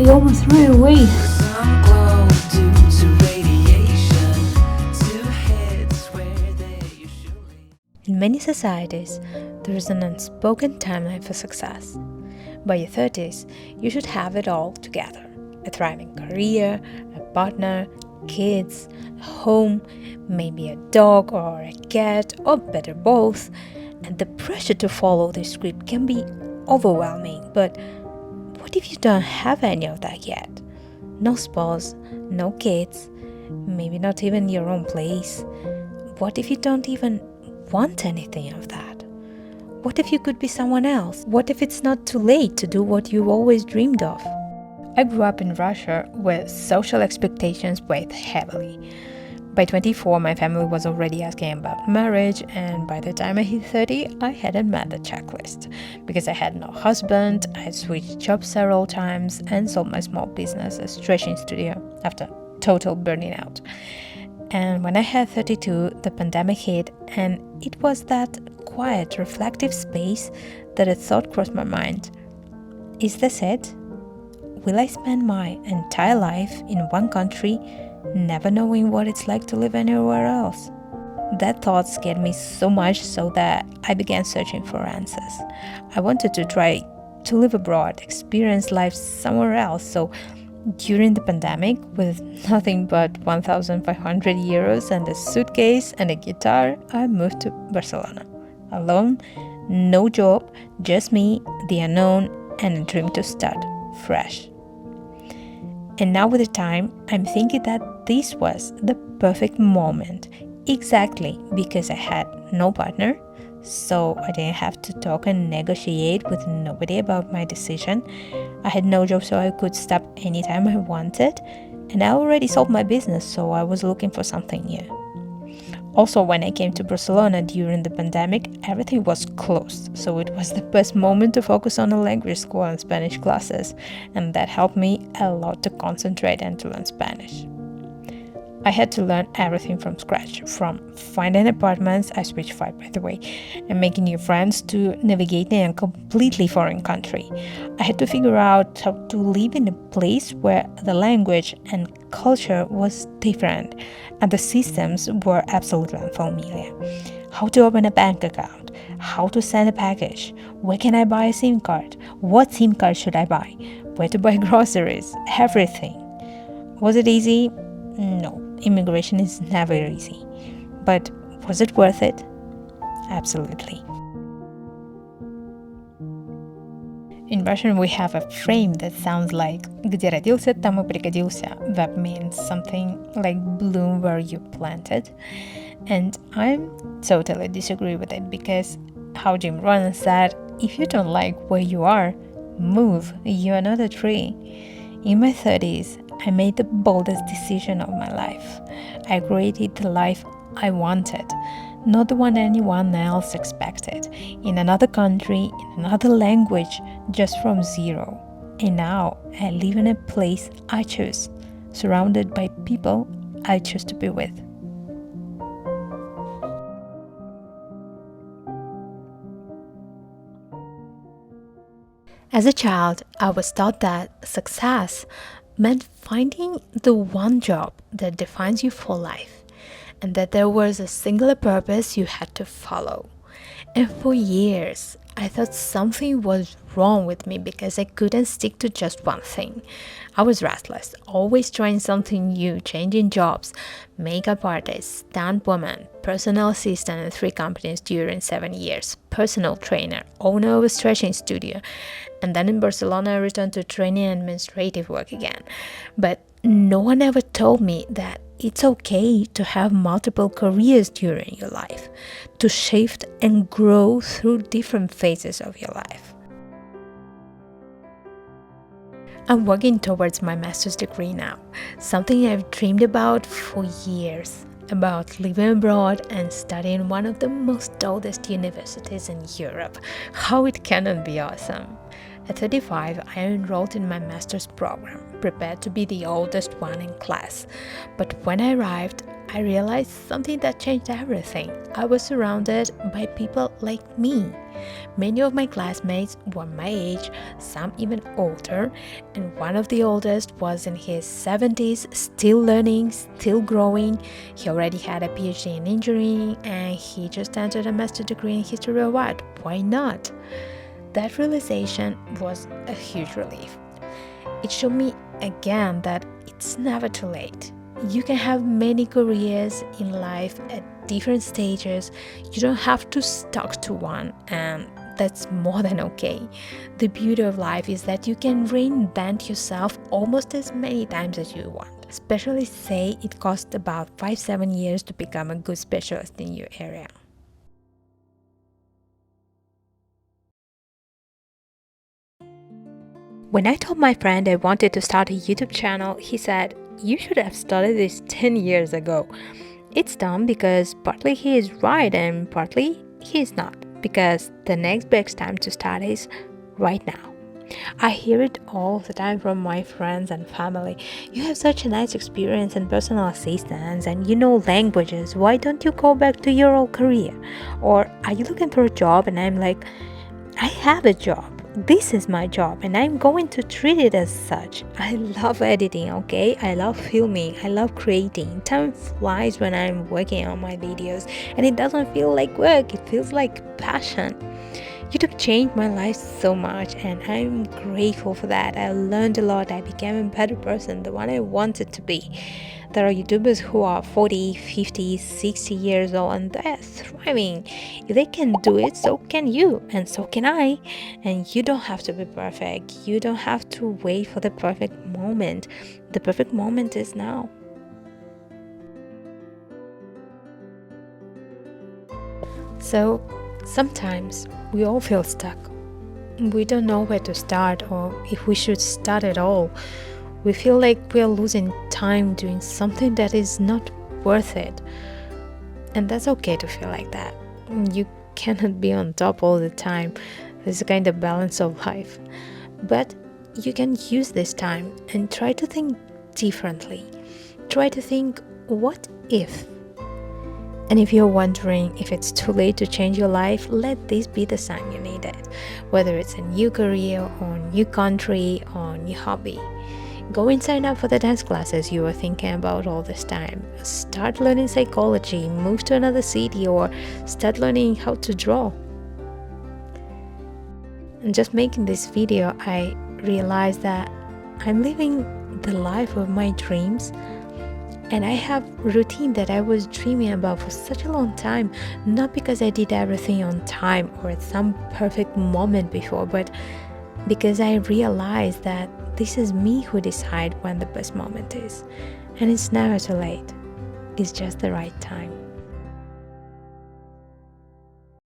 It almost threw it away. Some glow due to radiation to heads where they usually. In many societies, there is an unspoken timeline for success. By your 30s, you should have it all together: a thriving career, a partner, kids, a home, maybe a dog or a cat, or better both. And the pressure to follow this script can be overwhelming. But what if you don't have any of that yet? No spouse, no kids, maybe not even your own place. What if you don't even want anything of that? What if you could be someone else? What if it's not too late to do what you always dreamed of? I grew up in Russia where social expectations weighed heavily. By 24, my family was already asking about marriage, and by the time I hit 30, I hadn't met the checklist. Because I had no husband, I had switched jobs several times, and sold my small business, a stretching studio, after total burning out. And when I had 32, the pandemic hit, and it was that quiet, reflective space that a thought crossed my mind. Is this it? Will I spend my entire life in one country, never knowing what it's like to live anywhere else? That thought scared me so much so that I began searching for answers. I wanted to try to live abroad, experience life somewhere else. So during the pandemic, with nothing but 1,500 euros and a suitcase and a guitar, I moved to Barcelona. Alone, no job, just me, the unknown, and a dream to start fresh. And now with the time, I'm thinking that this was the perfect moment, exactly because I had no partner, so I didn't have to talk and negotiate with nobody about my decision. I had no job, so I could stop anytime I wanted, and I already sold my business, so I was looking for something new. Also, when I came to Barcelona during the pandemic, everything was closed, so it was the best moment to focus on a language school and Spanish classes, and that helped me a lot to concentrate and to learn Spanish. I had to learn everything from scratch, from finding apartments, I switched 5 by the way, and making new friends, to navigating a completely foreign country. I had to figure out how to live in a place where the language and culture was different and the systems were absolutely unfamiliar. How to open a bank account, how to send a package, where can I buy a SIM card, what SIM card should I buy, where to buy groceries, everything. Was it easy? No, immigration is never easy. But was it worth it? Absolutely. In Russian, we have a frame that sounds like «Где родился, там и пригодился». That means something like bloom where you planted. And I totally disagree with it because how Jim Rohn said, if you don't like where you are, move, you're not a tree. In my 30s, I made the boldest decision of my life. I created the life I wanted, not the one anyone else expected, in another country, in another language, just from zero. And now I live in a place I choose, surrounded by people I choose to be with. As a child, I was taught that success meant finding the one job that defines you for life, and that there was a singular purpose you had to follow. And for years, I thought something was wrong with me because I couldn't stick to just one thing. I was restless, always trying something new, changing jobs, makeup artist, stunt woman, personal assistant in 3 companies during 7 years, personal trainer, owner of a stretching studio. And then in Barcelona, I returned to training and administrative work again. But no one ever told me that it's okay to have multiple careers during your life, to shift and grow through different phases of your life. I'm working towards my master's degree now, something I've dreamed about for years, about living abroad and studying one of the most oldest universities in Europe. How it cannot be awesome. At 35, I enrolled in my master's program, prepared to be the oldest one in class. But when I arrived, I realized something that changed everything. I was surrounded by people like me. Many of my classmates were my age, some even older, and one of the oldest was in his 70s, still learning, still growing. He already had a PhD in engineering and he just entered a master's degree in history of art. Why not? That realization was a huge relief. It showed me again that it's never too late. You can have many careers in life at different stages. You don't have to stuck to one, and that's more than okay. The beauty of life is that you can reinvent yourself almost as many times as you want. Especially say it costs about 5-7 years to become a good specialist in your area. When I told my friend I wanted to start a YouTube channel, he said, "You should have started this 10 years ago." It's dumb because partly he is right and partly he is not, because the next best time to start is right now. I hear it all the time from my friends and family. "You have such a nice experience in personal assistance and you know languages. Why don't you go back to your old career?" Or, "Are you looking for a job?" And I'm like, I have a job. This is my job and I'm going to treat it as such. I love editing, okay? I love filming. I love creating. Time flies when I'm working on my videos and it doesn't feel like work. It feels like passion. YouTube changed my life so much and I'm grateful for that. I learned a lot. I became a better person, the one I wanted to be. There are YouTubers who are 40, 50, 60 years old and they're thriving. If they can do it, so can you, and so can I. And you don't have to be perfect. You don't have to wait for the perfect moment. The perfect moment is now. So, sometimes we all feel stuck. We don't know where to start or if we should start at all. We feel like we are losing time doing something that is not worth it. And that's okay to feel like that. You cannot be on top all the time. There's a kind of balance of life. But you can use this time and try to think differently. Try to think, what if? And if you're wondering if it's too late to change your life, let this be the sign you need it. Whether it's a new career or new country or new hobby. Go and sign up for the dance classes you were thinking about all this time. Start learning psychology, move to another city, or start learning how to draw. And just making this video, I realized that I'm living the life of my dreams. And I have routine that I was dreaming about for such a long time, not because I did everything on time or at some perfect moment before, but because I realized that this is me who decide when the best moment is. And it's never too late. It's just the right time.